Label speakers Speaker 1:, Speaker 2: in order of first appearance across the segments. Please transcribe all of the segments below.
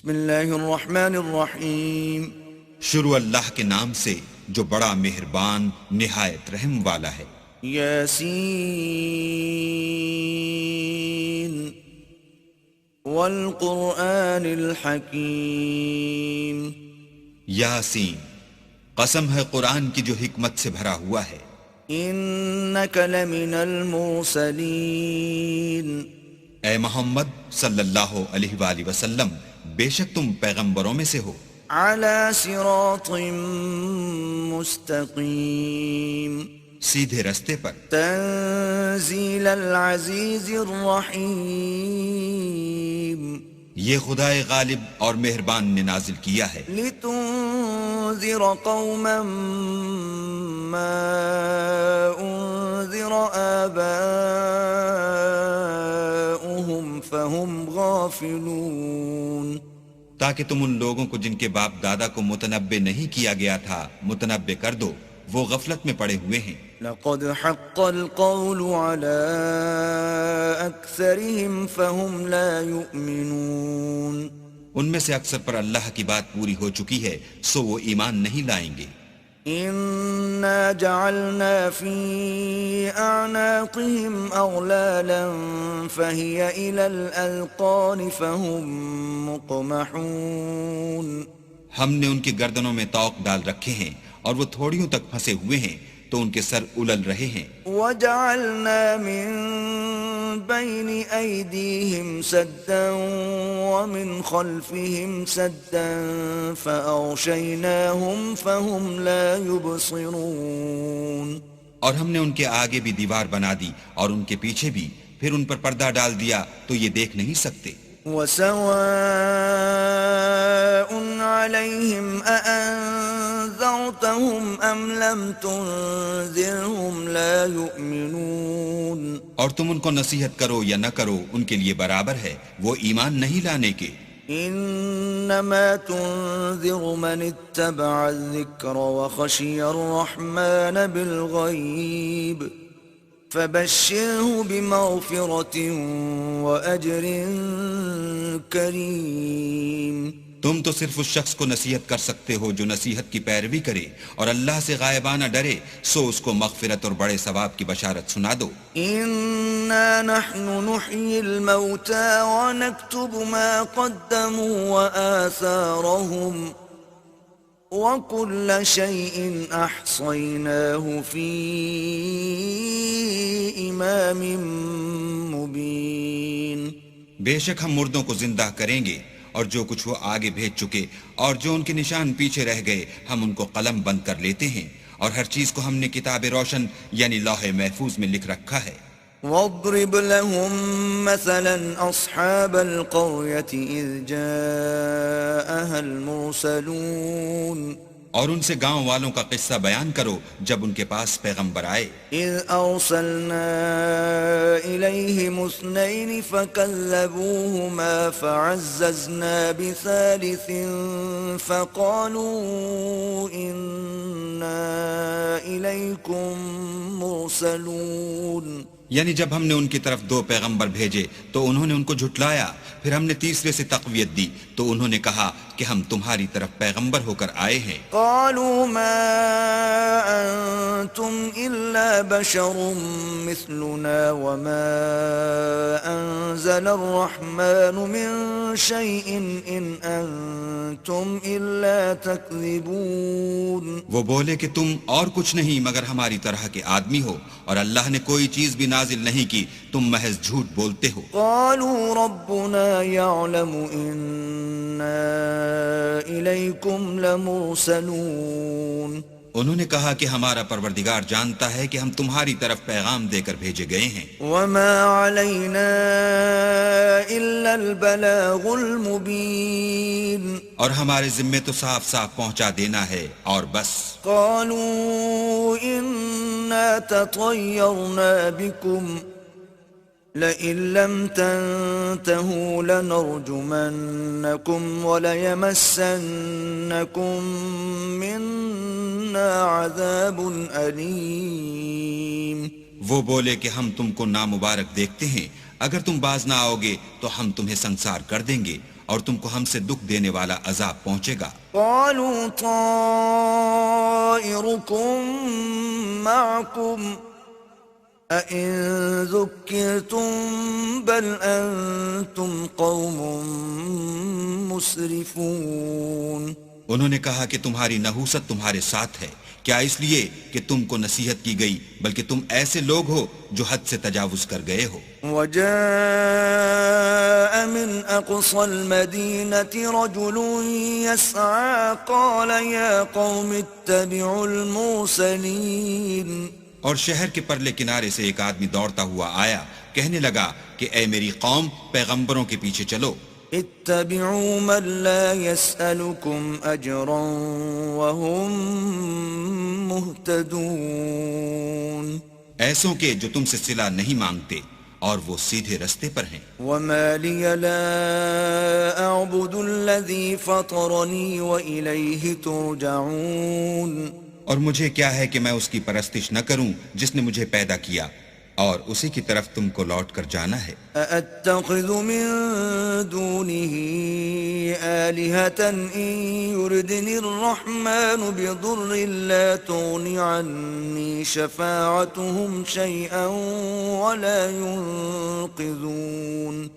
Speaker 1: بسم اللہ الرحمن الرحیم.
Speaker 2: شروع اللہ کے نام سے جو بڑا مہربان نہایت رحم والا ہے.
Speaker 1: یاسین والقرآن الحکیم.
Speaker 2: یاسین، قسم ہے قرآن کی جو حکمت سے بھرا ہوا ہے.
Speaker 1: انک لمن المرسلین.
Speaker 2: اے محمد صلی اللہ علیہ وآلہ وسلم، بے شک تم پیغمبروں میں سے ہو.
Speaker 1: علی صراط مستقیم.
Speaker 2: سیدھے رستے پر.
Speaker 1: تنزیل العزیز الرحیم.
Speaker 2: یہ خدائے غالب اور مہربان نے نازل کیا ہے.
Speaker 1: لتنذر قوما ما انذر آباؤهم فهم غافلون.
Speaker 2: تاکہ تم ان لوگوں کو جن کے باپ دادا کو متنبع نہیں کیا گیا تھا متنبع کر دو، وہ غفلت میں پڑے ہوئے ہیں.
Speaker 1: لقد حق القول على أكثرهم فهم لا يؤمنون.
Speaker 2: ان میں سے اکثر پر اللہ کی بات پوری ہو چکی ہے سو وہ ایمان نہیں لائیں گے.
Speaker 1: إنا جعلنا في أعناقهم أغلالا فهي إلى الأذقان فهم مقمحون.
Speaker 2: ہم نے ان کی گردنوں میں طوق ڈال رکھے ہیں اور وہ تھوڑیوں تک پھنسے ہوئے ہیں تو ان کے سر الل رہے ہیں.
Speaker 1: وجعلنا من بين أيديهم سدا ومن خلفهم سدا فأغشيناهم فهم لا يبصرون.
Speaker 2: اور ہم نے ان کے آگے بھی دیوار بنا دی اور ان کے پیچھے بھی، پھر ان پر پردہ ڈال دیا تو یہ دیکھ نہیں سکتے.
Speaker 1: وسواء عليهم أأنذرتهم أم لم تنذرهم لا يؤمنون.
Speaker 2: اور تم ان کو نصیحت کرو یا نہ کرو ان کے لیے برابر ہے، وہ ایمان نہیں لانے کے.
Speaker 1: انما تنذر من اتبع الذکر وخشی الرحمن بالغیب فبشره بمغفرة وأجر کریم.
Speaker 2: تم تو صرف اس شخص کو نصیحت کر سکتے ہو جو نصیحت کی پیروی کرے اور اللہ سے غائبانہ ڈرے، سو اس کو مغفرت اور بڑے ثواب کی بشارت سنا دو.
Speaker 1: انا نحن نحيي الموتى ونكتب ما قدموا وآثارهم وكل شيء أحصيناه في إمام مبين.
Speaker 2: بے شک ہم مردوں کو زندہ کریں گے اور جو کچھ وہ آگے بھیج چکے اور جو ان کے نشان پیچھے رہ گئے ہم ان کو قلم بند کر لیتے ہیں، اور ہر چیز کو ہم نے کتاب روشن یعنی لوح محفوظ میں لکھ رکھا ہے.
Speaker 1: واضرب لهم مثلا أصحاب القرية إذ جاءها المرسلون.
Speaker 2: اور ان سے گاؤں والوں کا قصہ بیان کرو جب ان کے پاس پیغمبر آئے.
Speaker 1: إذ أرسلنا إليهم اثنين فكذبوهما فعززنا بثالث فقالوا إنا إليكم مرسلون.
Speaker 2: یعنی جب ہم نے ان کی طرف دو پیغمبر بھیجے تو انہوں نے ان کو جھٹلایا، پھر ہم نے تیسرے سے تقویت دی تو انہوں نے کہا کہ ہم تمہاری طرف پیغمبر ہو کر آئے ہیں.
Speaker 1: قالوا ما أنتم إلا بشر مثلنا وما أنزل الرحمن من شيء إن أنتم إلا تكذبون.
Speaker 2: وہ بولے کہ تم اور کچھ نہیں مگر ہماری طرح کے آدمی ہو اور اللہ نے کوئی چیز بھی نازل نہیں کی، تم محض جھوٹ بولتے ہو.
Speaker 1: قالوا ربنا يعلم إنا إليكم لمرسلون.
Speaker 2: انہوں نے کہا کہ ہمارا پروردگار جانتا ہے کہ ہم تمہاری طرف پیغام دے کر بھیجے گئے ہیں.
Speaker 1: وما علينا إلا البلاغ المبين.
Speaker 2: اور ہمارے ذمے تو صاف صاف پہنچا دینا ہے اور بس.
Speaker 1: قالوا إنا تطيرنا بكم لئن لم تنتهوا لنرجمنكم وليمسنكم منا عذاب أليم.
Speaker 2: وہ بولے کہ ہم تم کو نامبارک دیکھتے ہیں، اگر تم باز نہ آؤ گے تو ہم تمہیں سنسار کر دیں گے اور تم کو ہم سے دکھ دینے والا عذاب پہنچے گا۔
Speaker 1: قالوا طائركم معكم أئن ذكرتم بل أنتم قوم مسرفون۔
Speaker 2: انہوں نے کہا کہ تمہاری نحوست تمہارے ساتھ ہے، کیا اس لیے کہ تم کو نصیحت کی گئی، بلکہ تم ایسے لوگ ہو جو حد سے تجاوز کر گئے ہو۔
Speaker 1: وجاء من أقصى المدينة رجل يسعى قال يا قوم اتبعوا المرسلين۔
Speaker 2: اور شہر کے پرلے کنارے سے ایک آدمی دوڑتا ہوا آیا، کہنے لگا کہ اے میری قوم، پیغمبروں کے پیچھے چلو۔
Speaker 1: اتبعوا من لا يسألكم أجرا وهم مهتدون۔
Speaker 2: ایسوں کے جو تم سے صلہ نہیں مانگتے اور وہ سیدھے رستے پر ہیں۔
Speaker 1: وما لي لا أعبد الذي فطرني وإليه ترجعون۔
Speaker 2: اور مجھے کیا ہے کہ میں اس کی پرستش نہ کروں جس نے مجھے پیدا کیا، اور اسی کی طرف تم کو لوٹ کر جانا ہے۔
Speaker 1: أأتخذ من دونه آلهة إن يردني الرحمن بضر لا تغن عني شفاعتهم شيئا ولا ينقذون۔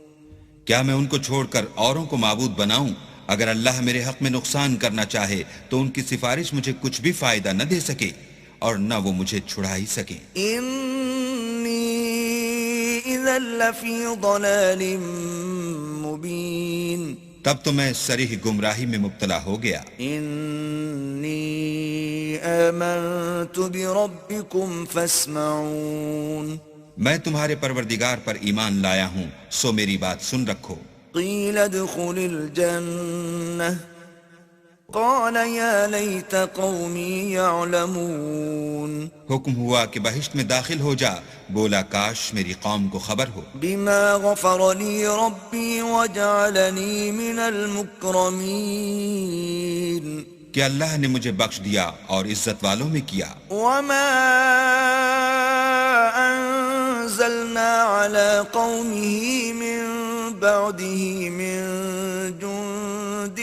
Speaker 2: کیا میں ان کو چھوڑ کر اوروں کو معبود بناؤں؟ اگر اللہ میرے حق میں نقصان کرنا چاہے تو ان کی سفارش مجھے کچھ بھی فائدہ نہ دے سکے اور نہ وہ مجھے چھڑا ہی سکیں۔
Speaker 1: إذا لفي ضلال مبين۔
Speaker 2: تب تو میں صریح گمراہی میں مبتلا ہو گیا۔
Speaker 1: إني آمنت بربكم فاسمعون۔
Speaker 2: میں تمہارے پروردگار پر ایمان لایا ہوں، سو میری بات سن رکھو۔
Speaker 1: قيل ادخل الجنة قال يا ليت قومي يعلمون۔
Speaker 2: حکم ہوا کہ بہشت میں داخل ہو جا، بولا کاش میری قوم کو خبر ہو۔
Speaker 1: بما غفر لي ربي وجعلني من المكرمين۔
Speaker 2: کہ اللہ نے مجھے بخش دیا اور عزت والوں میں کیا۔
Speaker 1: وما أنزلنا على قومه من بعده من جند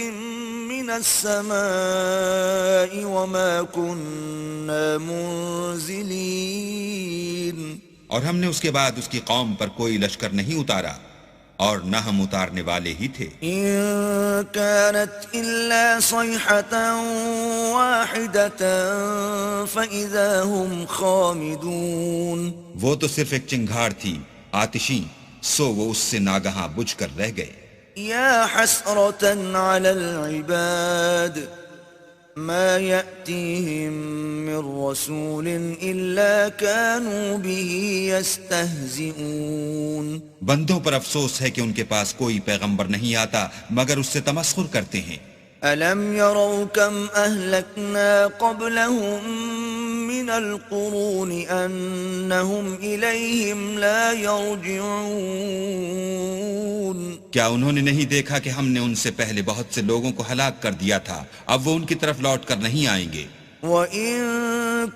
Speaker 1: من السماء وما كنا منزلين۔
Speaker 2: اور ہم نے اس کے بعد اس کی قوم پر کوئی لشکر نہیں اتارا اور نہ ہم اتارنے والے ہی تھے۔
Speaker 1: إن كانت إلا صيحة واحدة فإذا هم خامدون۔
Speaker 2: وہ تو صرف ایک چنگھاڑ تھی آتشیں، سو وہ اس سے ناگہاں بجھ کر رہ گئے۔
Speaker 1: يا حسرة على العباد ما يأتيهم من رسول إلا كانوا به يستهزئون۔
Speaker 2: بندوں پر افسوس ہے کہ ان کے پاس کوئی پیغمبر نہیں آتا مگر اس سے تمسخر کرتے ہیں۔
Speaker 1: ألم يروا كم أهلكنا قبلهم من القرون أنهم إليهم لا يرجعون۔
Speaker 2: کیا انہوں نے نہیں دیکھا کہ ہم نے ان سے پہلے بہت سے لوگوں کو ہلاک کر دیا تھا، اب وہ ان کی طرف لوٹ کر نہیں آئیں گے۔
Speaker 1: وَإِن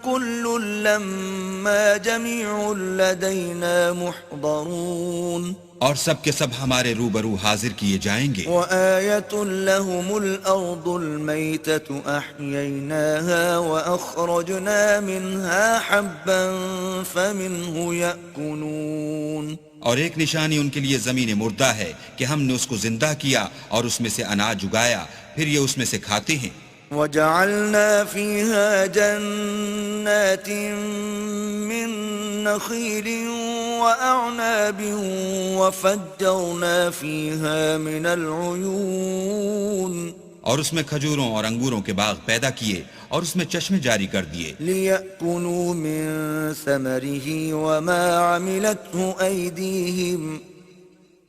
Speaker 1: كُلٌّ لَّمَّا جَمِيعٌ لَّدَيْنَا مُحْضَرُونَ۔
Speaker 2: اور سب کے سب ہمارے روبرو حاضر کیے جائیں گے۔
Speaker 1: وَآيَةٌ لَّهُمُ الْأَرْضُ الْمَيْتَةُ أَحْيَيْنَاهَا وَأَخْرَجْنَا مِنْهَا حَبًّا فَمِنْهُ يَأْكُلُونَ۔
Speaker 2: اور ایک نشانی ان کے لیے زمین مردہ ہے کہ ہم نے اس کو زندہ کیا اور اس میں سے اناج اگایا، پھر یہ اس میں سے کھاتے ہیں۔
Speaker 1: وَجَعَلْنَا فِيهَا جَنَّاتٍ مِّن نَّخِيلٍ وَأَعْنَابٍ وَفَجَّرْنَا فِيهَا مِنَ الْعُيُونِ۔
Speaker 2: اور اس میں کھجوروں اور انگوروں کے باغ پیدا کیے اور اس میں چشمے جاری کر دیے۔
Speaker 1: لِيَأْكُلُوا مِن ثَمَرِهِ وَمَا عَمِلَتْهُ أَيْدِيهِمْ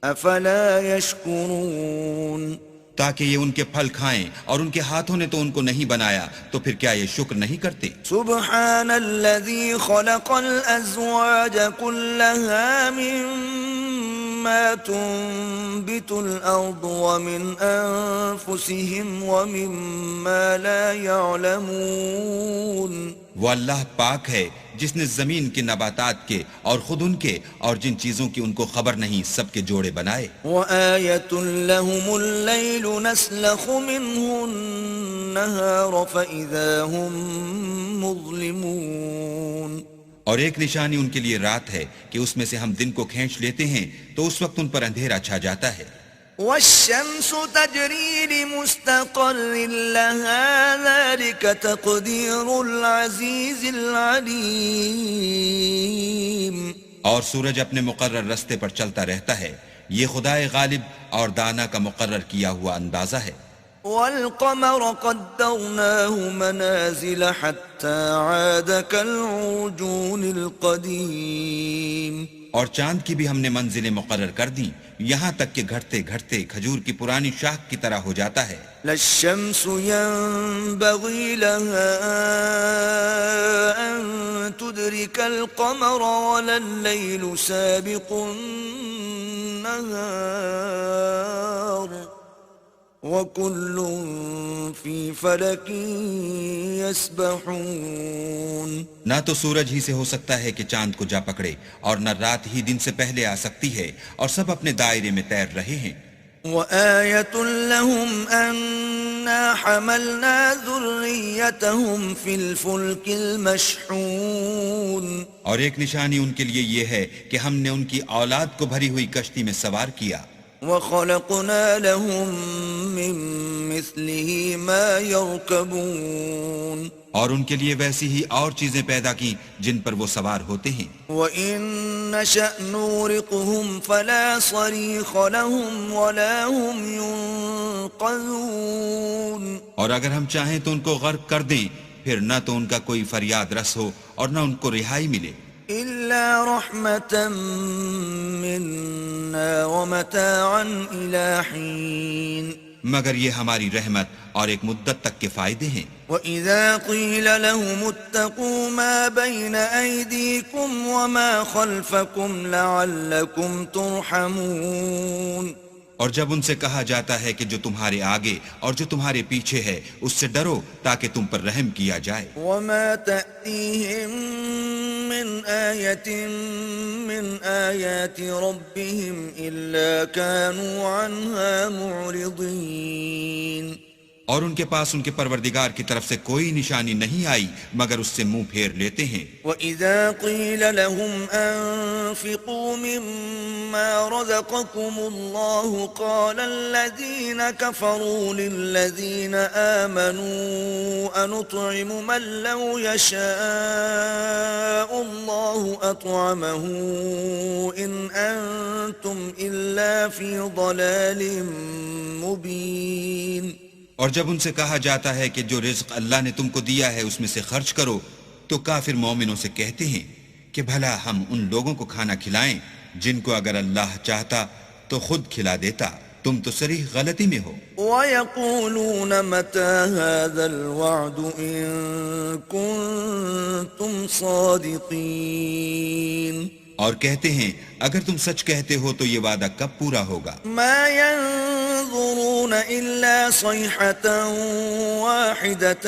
Speaker 1: أَفَلَا يَشْكُرُونَ۔
Speaker 2: تاکہ یہ ان کے پھل کھائیں، اور ان کے ہاتھوں نے تو ان کو نہیں بنایا، تو پھر کیا یہ شکر نہیں کرتے؟
Speaker 1: سبحان الذي خلق الأزواج كلها مما تنبت الأرض ومن أنفسهم ومما لا يعلمون۔
Speaker 2: وہ اللہ پاک ہے جس نے زمین کے نباتات کے اور خود ان کے اور جن چیزوں کی ان کو خبر نہیں سب کے جوڑے بنائے.
Speaker 1: وَآيَةٌ لَهُمُ اللَّيْلُ نَسْلَخُ مِنْهُ النَّهَارَ فَإِذَا هُمْ مُظْلِمُونَ.
Speaker 2: اور ایک نشانی ان کے لیے رات ہے کہ اس میں سے ہم دن کو کھینچ لیتے ہیں تو اس وقت ان پر اندھیرا چھا جاتا ہے.
Speaker 1: وَالشَّمْسُ تَجْرِي لِمُسْتَقَرٍّ لَهَا ذَلِكَ تَقْدِيرُ الْعَزِيزِ الْعَلِيمِ.
Speaker 2: اور سورج اپنے مقرر رستے پر چلتا رہتا ہے، یہ خدائے غالب اور دانا کا مقرر کیا ہوا اندازہ ہے.
Speaker 1: وَالْقَمَرَ قَدَّرْنَاهُ مَنَازِلَ حَتَّى عَادَ كَالْعُرْجُونِ الْقَدِيمِ.
Speaker 2: اور چاند کی بھی ہم نے منزلیں مقرر کر دیں یہاں تک کہ گھٹتے گھٹتے کھجور کی پرانی شاخ کی طرح ہو جاتا ہے.
Speaker 1: لا الشمس ينبغي لها أن تدرك القمر ولا الليل سابق النهار وكل في فلك يسبحون.
Speaker 2: نہ تو سورج ہی سے ہو سکتا ہے کہ چاند کو جا پکڑے اور نہ رات ہی دن سے پہلے آ سکتی ہے اور سب اپنے دائرے میں تیر رہے ہیں.
Speaker 1: وَآيَةٌ لَهُمْ أَنَّا حَمَلْنَا ذُرِّيَّتَهُمْ فِي الْفُلْكِ الْمَشْحُونِ.
Speaker 2: اور ایک نشانی ان کے لیے یہ ہے کہ ہم نے ان کی اولاد کو بھری ہوئی کشتی میں سوار کیا.
Speaker 1: وَخَلَقْنَا لَهُم مِّن مِّثْلِهِ مَا يَرْكَبُونَ.
Speaker 2: اور ان کے لیے ویسی ہی اور چیزیں پیدا کی جن پر وہ سوار ہوتے ہیں.
Speaker 1: وَإِن نَّشَأْ نُغْرِقْهُمْ فَلَا صَرِيخَ لَهُمْ وَلَا هُمْ يُنقَذُونَ.
Speaker 2: اور اگر ہم چاہیں تو ان کو غرق کر دیں پھر نہ تو ان کا کوئی فریاد رس ہو اور نہ ان کو رہائی ملے.
Speaker 1: إِلَّا رَحْمَةً مِّنَّا وَمَتَاعًا إِلَىٰ حِينٍ.
Speaker 2: مگر یہ ہماری رحمت اور ایک مدت تک کے فائدے ہیں.
Speaker 1: وَإِذَا قِيلَ لَهُمُ اتَّقُوا مَا بَيْنَ أَيْدِيكُمْ وَمَا خَلْفَكُمْ لَعَلَّكُمْ تُرْحَمُونَ.
Speaker 2: اور جب ان سے کہا جاتا ہے کہ جو تمہارے آگے اور جو تمہارے پیچھے ہے اس سے ڈرو تاکہ تم پر رحم کیا جائے.
Speaker 1: وَمَا تَأْتِيهِم مِّنْ آيَةٍ مِّنْ آيَاتِ رَبِّهِمْ إِلَّا كَانُوا عَنْهَا مُعْرِضِينَ.
Speaker 2: اور ان کے پاس ان کے پروردگار کی طرف سے کوئی نشانی نہیں آئی مگر اس سے منہ پھیر لیتے ہیں.
Speaker 1: وَإِذَا قِيلَ لَهُمْ أَنفِقُوا مِمَّا رَزَقَكُمُ اللَّهُ قَالَ الَّذِينَ كَفَرُوا لِلَّذِينَ آمَنُوا أَنُطْعِمُ مَن لَّوْ يَشَاءُ اللَّهُ أَطْعَمَهُ إِنْ أَنتُمْ إِلَّا فِي ضَلَالٍ مُّبِينٍ.
Speaker 2: اور جب ان سے کہا جاتا ہے کہ جو رزق اللہ نے تم کو دیا ہے اس میں سے خرچ کرو تو کافر مومنوں سے کہتے ہیں کہ بھلا ہم ان لوگوں کو کھانا کھلائیں جن کو اگر اللہ چاہتا تو خود کھلا دیتا. تم تو صریح غلطی میں ہو.
Speaker 1: وَيَقُولُونَ مَتَى هَذَا الْوَعْدُ إِن كُنتُمْ صَادِقِينَ.
Speaker 2: اور کہتے ہیں اگر تم سچ کہتے ہو تو یہ وعدہ کب پورا ہوگا.
Speaker 1: ما ينظرون إلا صيحة واحدة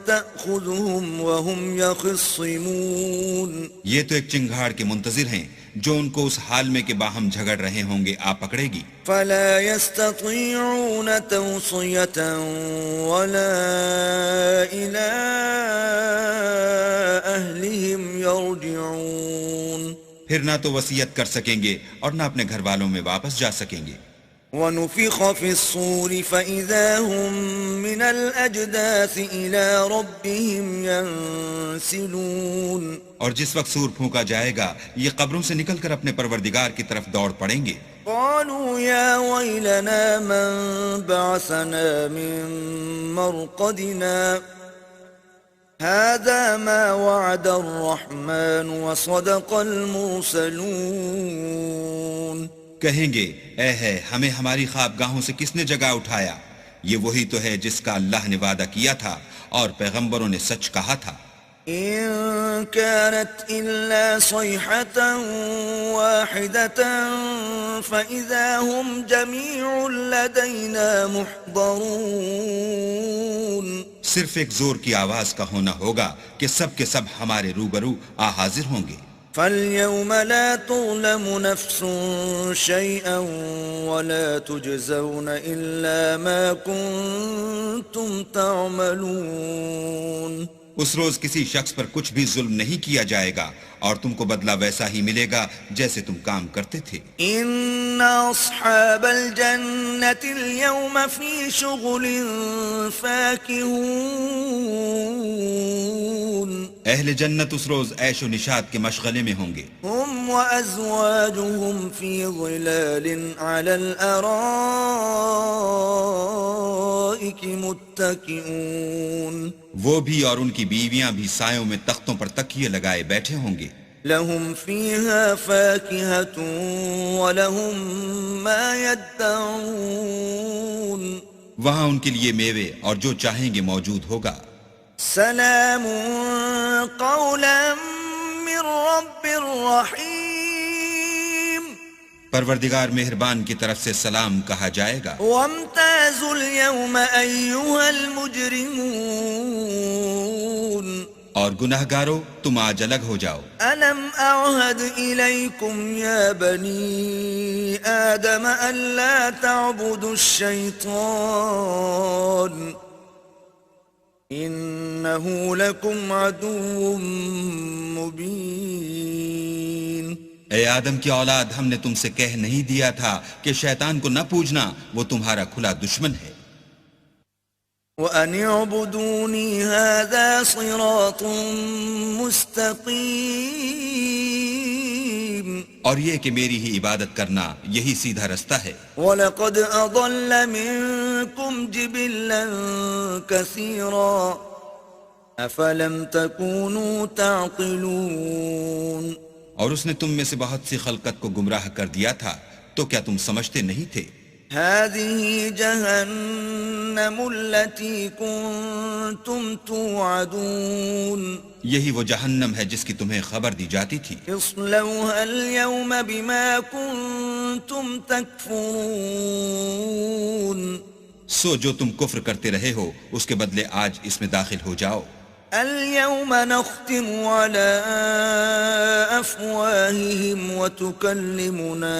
Speaker 1: تأخذهم وهم يخصمون.
Speaker 2: یہ تو ایک چنگھاڑ کے منتظر ہیں جو ان کو اس حال میں کہ باہم جھگڑ رہے ہوں گے آ پکڑے گی.
Speaker 1: فلا يستطيعون توصية ولا إلى أهلهم يرجعون.
Speaker 2: پھر نہ تو وصیت کر سکیں گے اور نہ اپنے گھر والوں میں واپس جا سکیں گے.
Speaker 1: وَنُفِخَ فِي الصُّورِ فَإِذَا هُم مِّنَ الْأَجْدَاثِ إِلَىٰ رَبِّهِمْ يَنسِلُونَ.
Speaker 2: اور جس وقت سور پھونکا جائے گا یہ قبروں سے نکل کر اپنے پروردگار کی طرف دوڑ پڑیں گے.
Speaker 1: قالوا يا ويلنا من بعثنا من مرقدنا هذا ما وعد الرحمن وصدق المرسلون.
Speaker 2: کہیں گے اے ہے ہمیں ہماری خوابگاہوں سے کس نے جگا اٹھایا، یہ وہی تو ہے جس کا اللہ نے وعدہ کیا تھا اور پیغمبروں نے سچ کہا تھا.
Speaker 1: إن كانت إلا صيحة واحدة فإذا هم جميع لدينا محضرون.
Speaker 2: صرف ایک زور کی آواز کا ہونا ہوگا کہ سب کے سب ہمارے روبرو حاضر ہوں گے.
Speaker 1: فَالْيَوْمَ لَا تُظْلَمُ نَفْسٌ شَيْئًا وَلَا تُجْزَوْنَ إِلَّا مَا كُنتُمْ تَعْمَلُونَ.
Speaker 2: اس روز کسی شخص پر کچھ بھی ظلم نہیں کیا جائے گا اور تم کو بدلہ ویسا ہی ملے گا جیسے تم کام کرتے تھے.
Speaker 1: إِنَّ أَصْحَابَ الْجَنَّةِ الْيَوْمَ فِي شُغُلٍ فَاكِهُونَ.
Speaker 2: اہل جنت اس روز عیش و نشاط کے مشغلے میں ہوں گے.
Speaker 1: هم وأزواجهم في ظلال على الأرائك متكئون.
Speaker 2: وہ بھی اور ان کی بیویاں بھی سایوں میں تختوں پر تکیے لگائے بیٹھے ہوں گے.
Speaker 1: لهم فيها فاكهة ولهم ما يدعون.
Speaker 2: وہاں ان کے لیے میوے اور جو چاہیں گے موجود ہوگا.
Speaker 1: سلام قولا من رب رحیم.
Speaker 2: پروردگار مہربان کی طرف سے سلام کہا جائے گا.
Speaker 1: وامتازوا اليوم أيها المجرمون.
Speaker 2: اور گناہگارو تم آج الگ ہو جاؤ.
Speaker 1: ألم أعهد إليكم يا بني آدم ألا تعبدوا الشيطان إنه لكم عدو مبين.
Speaker 2: اے آدم کی اولاد، ہم نے تم سے کہہ نہیں دیا تھا کہ شیطان کو نہ پوجنا، وہ تمہارا کھلا دشمن ہے.
Speaker 1: وَأَنِ اعْبُدُونِي هَذَا صِرَاطٌ مُسْتَقِيمٌ.
Speaker 2: اور یہ کہ میری ہی عبادت کرنا یہی سیدھا رستہ ہے.
Speaker 1: وَلَقَدْ أَضَلَّ مِنكُمْ جِبِلًّا كَثِيرًا أَفَلَمْ تَكُونُوا تَعْقِلُونَ.
Speaker 2: اور اس نے تم میں سے بہت سی خلقت کو گمراہ کر دیا تھا، تو کیا تم سمجھتے نہیں تھے؟
Speaker 1: هذه جهنم التي كنتم توعدون.
Speaker 2: یہی وہ جہنم ہے جس کی تمہیں خبر دی جاتی تھی.
Speaker 1: اصلوها اليوم بما كنتم تكفرون.
Speaker 2: سو جو تم کفر کرتے رہے ہو اس کے بدلے آج اس میں داخل ہو جاؤ.
Speaker 1: اليوم نختم على أفواههم وتكلمنا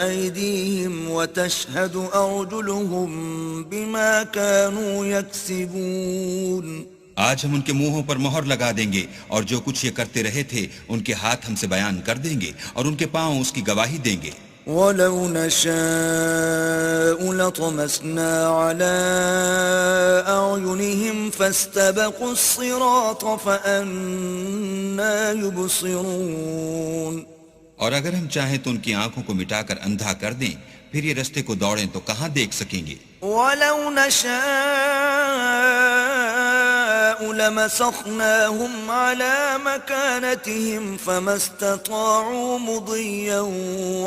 Speaker 1: أيديهم وتشهد أرجلهم بما كانوا يكسبون.
Speaker 2: آج ہم ان کے منہوں پر مہر لگا دیں گے اور جو کچھ یہ کرتے رہے تھے ان کے ہاتھ ہم سے بیان کر دیں گے اور ان کے پاؤں اس کی گواہی دیں گے.
Speaker 1: وَلَوْ نَشَاءُ لَطَمَسْنَا عَلَىٰ أَعْيُنِهِمْ فَاسْتَبَقُوا الصِّرَاطَ فَأَنَّىٰ يُبْصِرُونَ.
Speaker 2: اور اگر ہم چاہیں تو ان کی آنکھوں کو مٹا کر اندھا کر دیں، پھر یہ رستے کو دوڑیں تو کہاں دیکھ سکیں گے.
Speaker 1: وَلَوْ نَشَاءُ لَمَسَخْنَاهُمْ عَلَىٰ مَكَانَتِهِمْ فَمَا اسْتَطَاعُوا مُضِيًّا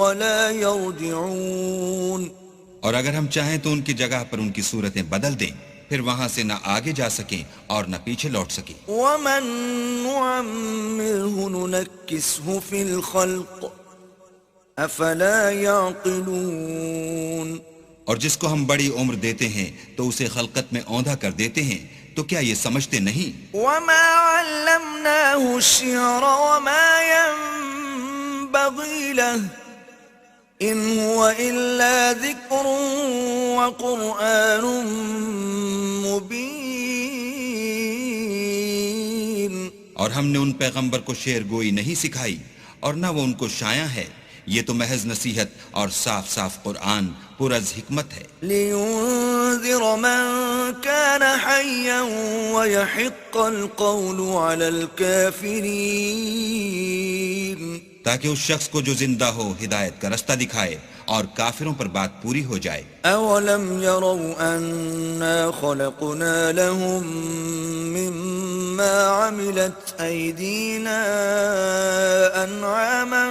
Speaker 1: وَلَا يَرْجِعُونَ. اور
Speaker 2: اگر ہم چاہیں تو ان کی جگہ پر ان کی صورتیں بدل دیں، پھر وہاں سے نہ آگے جا سکیں اور نہ پیچھے لوٹ سکیں.
Speaker 1: وَمَن نُعَمِّرْهُ نُنَكِّسْهُ فِي الْخَلْقِ أَفَلَا يَعْقِلُونَ.
Speaker 2: اور جس کو ہم بڑی عمر دیتے ہیں تو اسے خلقت میں اوندھا کر دیتے ہیں، تو کیا یہ سمجھتے نہیں؟
Speaker 1: وَمَا عَلَّمْنَاهُ الشِّعْرَ وَمَا يَنبَغِي لَهُ إِنْ هُوَ إِلَّا ذِكْرٌ وَقُرْآنٌ مُبِينٌ.
Speaker 2: اور ہم نے ان پیغمبر کو شعر گوئی نہیں سکھائی اور نہ وہ ان کو شایع ہے، یہ تو محض نصیحت اور صاف صاف قرآن پرز حکمت ہے.
Speaker 1: لِيُنذِرَ مَن كَانَ حَيًّا وَيَحِقَّ الْقَوْلُ عَلَى الْكَافِرِينَ.
Speaker 2: تاکہ اس شخص کو جو زندہ ہو ہدایت کا رستہ دکھائے اور کافروں پر بات پوری ہو جائے.
Speaker 1: أَوَلَمْ يَرَوْا أَنَّا خَلَقْنَا لَهُم مِّمَّا عَمِلَتْ أَيْدِينَا أَنْعَامًا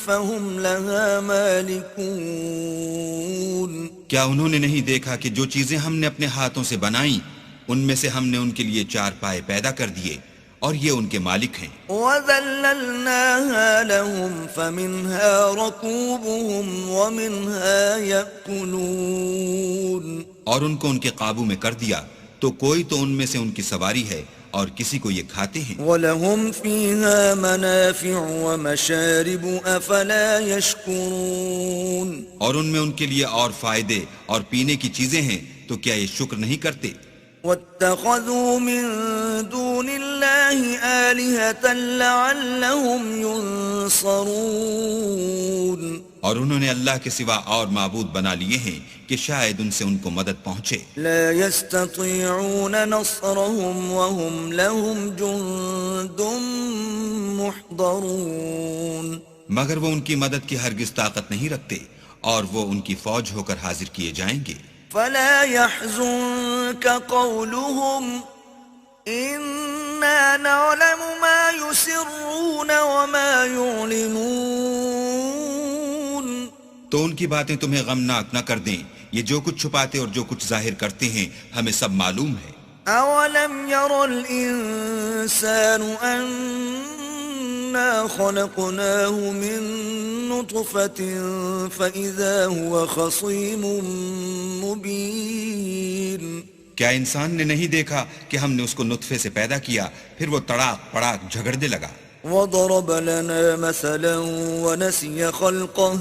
Speaker 1: فَهُمْ لَهَا مَالِكُونَ.
Speaker 2: کیا انہوں نے نہیں دیکھا کہ جو چیزیں ہم نے اپنے ہاتھوں سے بنائیں ان میں سے ہم نے ان کے لیے چار پائے پیدا کر دیے اور یہ ان کے مالک ہیں.
Speaker 1: وَذَلَّلْنَاهَا لَهُمْ فَمِنْهَا رَكُوبُهُمْ وَمِنْهَا يَأْكُلُونَ.
Speaker 2: اور ان کو ان کے قابو میں کر دیا، تو کوئی تو ان میں سے ان کی سواری ہے اور کسی کو یہ کھاتے ہیں.
Speaker 1: وَلَهُمْ فِيهَا مَنَافِعُ وَمَشَارِبُ أَفَلَا يَشْكُرُونَ
Speaker 2: اور ان میں ان کے لیے اور فائدے اور پینے کی چیزیں ہیں تو کیا یہ شکر نہیں کرتے؟
Speaker 1: وَاتَّخَذُوا مِن دُونِ اللَّهِ آلِهَةً لَعَلَّهُمْ يُنصَرُونَ
Speaker 2: اور انہوں نے اللہ کے سوا اور معبود بنا لیے ہیں کہ شاید ان سے ان کو مدد پہنچے.
Speaker 1: لا يستطيعون نصرهم وهم لهم جند محضرون
Speaker 2: مگر وہ ان کی مدد کی ہرگز طاقت نہیں رکھتے اور وہ ان کی فوج ہو کر حاضر کیے جائیں گے.
Speaker 1: فلا يحزنك قولهم إنا نعلم ما يسرون وما يعلنون
Speaker 2: تو ان کی باتیں تمہیں غمناک نہ کر دیں. یہ جو کچھ چھپاتے اور جو کچھ ظاہر کرتے ہیں ہمیں سب معلوم ہے.
Speaker 1: أولم ير الإنسان أنا خلقناه من نطفة فإذا هو خصيم مبين
Speaker 2: کیا انسان نے نہیں دیکھا کہ ہم نے اس کو نطفے سے پیدا کیا پھر وہ تڑاک پڑاک جھگڑنے لگا.
Speaker 1: وضرب لنا مثلا ونسي خلقه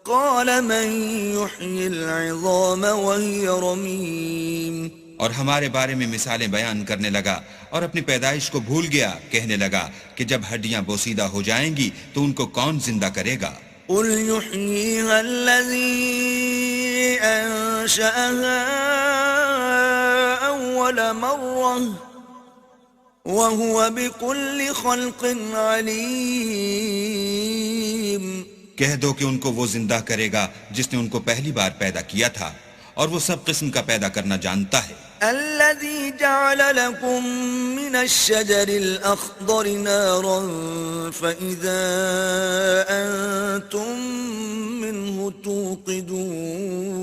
Speaker 1: قال من يحيي العظام وهي رميم
Speaker 2: اور ہمارے بارے میں مثالیں بیان کرنے لگا اور اپنی پیدائش کو بھول گیا. کہنے لگا کہ جب ہڈیاں بوسیدہ ہو جائیں گی تو ان کو کون زندہ کرے گا؟
Speaker 1: قل يحييها الذي أنشأها أول مرة وهو بكل خلق عليم
Speaker 2: کہہ دو کہ ان کو وہ زندہ کرے گا جس نے ان کو پہلی بار پیدا کیا تھا اور وہ سب قسم کا پیدا کرنا جانتا ہے.
Speaker 1: الذي جعل لكم من الشجر الأخضر نارا فإذا أنتم منه توقدون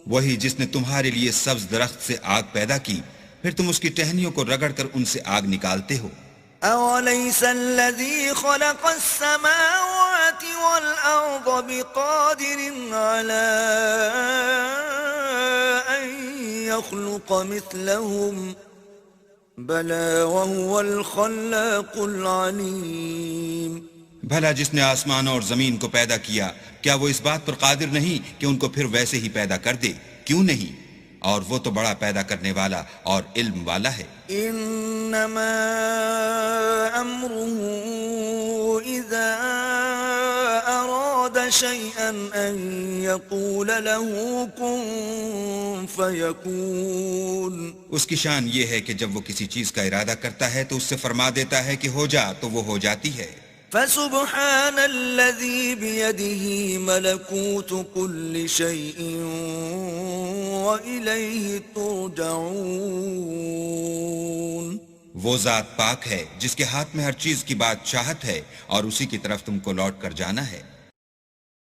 Speaker 2: وہی جس نے تمہارے لیے سبز درخت سے آگ پیدا کی پھر تم اس کی ٹہنیوں کو رگڑ کر ان سے آگ نکالتے ہو.
Speaker 1: أوليس الذي خلق السماوات والأرض بقادر على أن يخلق مثلهم بلى وهو الخلاق العليم
Speaker 2: بھلا جس نے آسمان اور زمین کو پیدا کیا کیا وہ اس بات پر قادر نہیں کہ ان کو پھر ویسے ہی پیدا کر دے؟ کیوں نہیں؟ اور وہ تو بڑا پیدا کرنے والا اور علم والا ہے.
Speaker 1: انما امره اذا اراد شيئا ان يقول له كن فيكون
Speaker 2: اس کی شان یہ ہے کہ جب وہ کسی چیز کا ارادہ کرتا ہے تو اس سے فرما دیتا ہے کہ ہو جا تو وہ ہو جاتی ہے.
Speaker 1: فسبحان الذي بيده ملكوت كل شيء وإليه ترجعون
Speaker 2: وہ ذات پاک ہے جس کے ہاتھ میں ہر چیز کی بادشاہت ہے اور اسی کی طرف تم کو لوٹ کر جانا ہے.